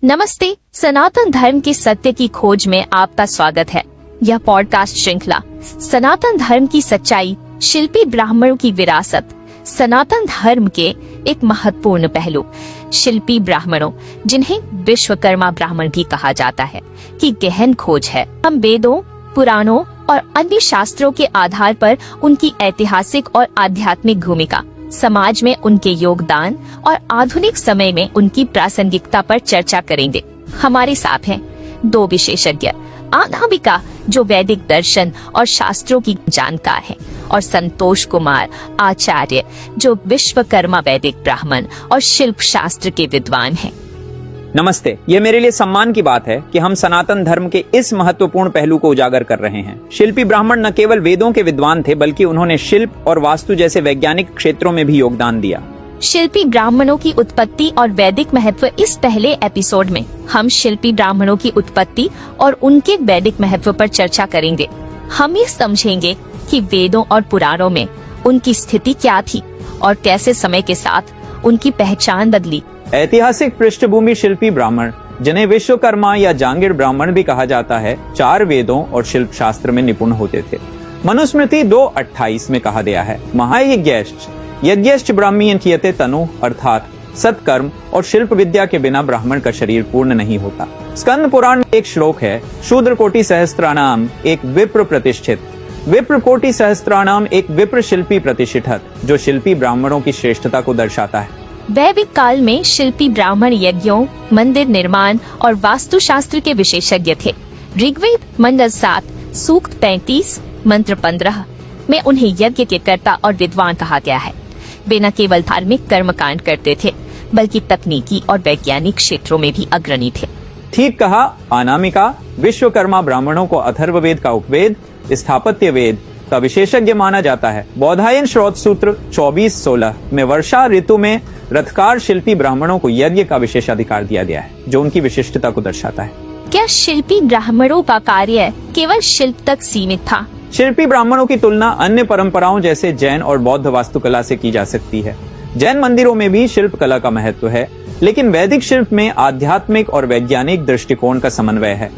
नमस्ते। सनातन धर्म के सत्य की खोज में आपका स्वागत है। यह पॉडकास्ट श्रृंखला सनातन धर्म की सच्चाई, शिल्पी ब्राह्मणों की विरासत, सनातन धर्म के एक महत्वपूर्ण पहलू शिल्पी ब्राह्मणों, जिन्हें विश्वकर्मा ब्राह्मण भी कहा जाता है, की गहन खोज है। हम वेदों, पुराणों और अन्य शास्त्रों के आधार पर उनकी ऐतिहासिक और आध्यात्मिक भूमिका, समाज में उनके योगदान और आधुनिक समय में उनकी प्रासंगिकता पर चर्चा करेंगे। हमारे साथ हैं दो विशेषज्ञ, अनामिका जो वैदिक दर्शन और शास्त्रों की जानकार हैं, और संतोष कुमार आचार्य जो विश्वकर्मा वैदिक ब्राह्मण और शिल्प शास्त्र के विद्वान हैं। नमस्ते। ये मेरे लिए सम्मान की बात है कि हम सनातन धर्म के इस महत्वपूर्ण पहलू को उजागर कर रहे हैं। शिल्पी ब्राह्मण न केवल वेदों के विद्वान थे, बल्कि उन्होंने शिल्प और वास्तु जैसे वैज्ञानिक क्षेत्रों में भी योगदान दिया। शिल्पी ब्राह्मणों की उत्पत्ति और वैदिक महत्व। इस पहले एपिसोड में हम शिल्पी ब्राह्मणों की उत्पत्ति और उनके वैदिक महत्व पर चर्चा करेंगे। हम ये समझेंगे कि वेदों और पुराणों में उनकी स्थिति क्या थी और कैसे समय के साथ उनकी पहचान बदली। ऐतिहासिक पृष्ठभूमि शिल्पी ब्राह्मण, जिन्हें विश्वकर्मा या जांगिर ब्राह्मण भी कहा जाता है, 4 वेदों और शिल्प शास्त्र में निपुण होते थे। मनुस्मृति 2:28 में कहा गया है, महायज्ञश्च यज्ञश्च ब्राह्मण कियते तनु, अर्थात सत्कर्म और शिल्प विद्या के बिना ब्राह्मण का शरीर पूर्ण नहीं होता। स्कंद पुराण में एक श्लोक है, शूद्र कोटि सहस्त्राणाम एक विप्र प्रतिष्ठित, विप्र कोटि सहस्त्राणाम एक विप्र शिल्पी प्रतिष्ठित, जो शिल्पी ब्राह्मणों की श्रेष्ठता को दर्शाता है। वैदिक काल में शिल्पी ब्राह्मण यज्ञों, मंदिर निर्माण और वास्तुशास्त्र के विशेषज्ञ थे। ऋग्वेद मंडल 7 सूक्त 35 मंत्र 15 में उन्हें यज्ञ के कर्ता और विद्वान कहा गया है। वे न केवल धार्मिक कर्मकांड करते थे, बल्कि तकनीकी और वैज्ञानिक क्षेत्रों में भी अग्रणी थे। ठीक कहा अनामिका। विश्वकर्मा ब्राह्मणों को अथर्ववेद का उपवेद, स्थापत्य वेद का विशेषज्ञ माना जाता है। बौधायन श्रोत सूत्र 24:16 में वर्षा ऋतु में रथकार शिल्पी ब्राह्मणों को यज्ञ का विशेषाधिकार दिया गया है, जो उनकी विशिष्टता को दर्शाता है। क्या शिल्पी ब्राह्मणों का कार्य केवल शिल्प तक सीमित था? शिल्पी ब्राह्मणों की तुलना अन्य परंपराओं जैसे जैन और बौद्ध वास्तुकला से की जा सकती है। जैन मंदिरों में भी शिल्प कला का महत्व है, लेकिन वैदिक शिल्प में आध्यात्मिक और वैज्ञानिक दृष्टिकोण का समन्वय है।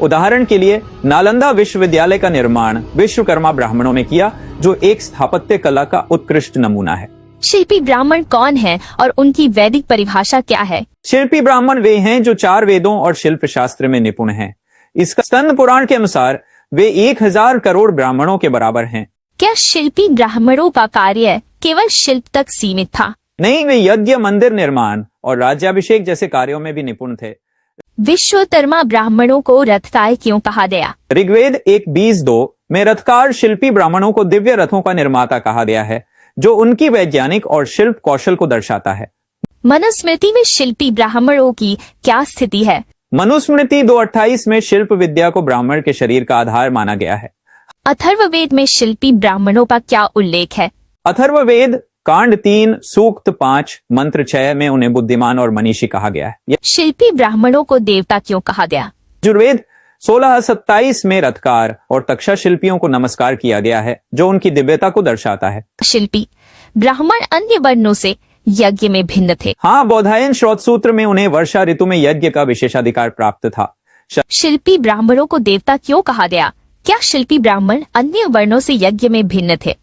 उदाहरण के लिए नालंदा विश्वविद्यालय का निर्माण विश्वकर्मा ब्राह्मणों ने किया, जो एक स्थापत्य कला का उत्कृष्ट नमूना है। शिल्पी ब्राह्मण कौन है और उनकी वैदिक परिभाषा क्या है? शिल्पी ब्राह्मण वे हैं जो 4 वेदों और शिल्प शास्त्र में निपुण हैं। इसका स्कंद पुराण के अनुसार वे 1000 करोड़ ब्राह्मणों के बराबर हैं। क्या शिल्पी ब्राह्मणों का कार्य केवल शिल्प तक सीमित था? नहीं, वे यज्ञ, मंदिर निर्माण और राज्याभिषेक जैसे कार्यों में भी निपुण थे। विश्वकर्मा ब्राह्मणों को रथकार क्यों कहा गया? ऋग्वेद 1:20-2 में रथकार शिल्पी ब्राह्मणों को दिव्य रथों का निर्माता कहा गया है, जो उनकी वैज्ञानिक और शिल्प कौशल को दर्शाता है। मनुस्मृति में शिल्पी ब्राह्मणों की क्या स्थिति है? मनुस्मृति 2:28 में शिल्प विद्या को ब्राह्मण के शरीर का आधार माना गया है। अथर्ववेद में शिल्पी ब्राह्मणों का क्या उल्लेख है? अथर्ववेद कांड 3 सूक्त 5 मंत्र 6 में उन्हें बुद्धिमान और मनीषी कहा गया है। शिल्पी ब्राह्मणों को देवता क्यों कहा गया? यजुर्वेद 16:27 में रथकार और तक्षा शिल्पियों को नमस्कार किया गया है, जो उनकी दिव्यता को दर्शाता है। शिल्पी ब्राह्मण अन्य वर्णों से यज्ञ में भिन्न थे। हाँ, बौधायन श्रोत सूत्र में उन्हें वर्षा ऋतु में यज्ञ का विशेषाधिकार प्राप्त था। शिल्पी ब्राह्मणों को देवता क्यों कहा गया? क्या शिल्पी ब्राह्मण अन्य वर्णों से यज्ञ में भिन्न थे?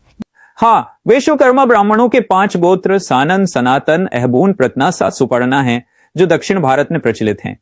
हाँ, विश्वकर्मा ब्राह्मणों के 5 गोत्र सानन, सनातन, अहबून, प्रत्नासा, सुपर्णा हैं, जो दक्षिण भारत में प्रचलित हैं।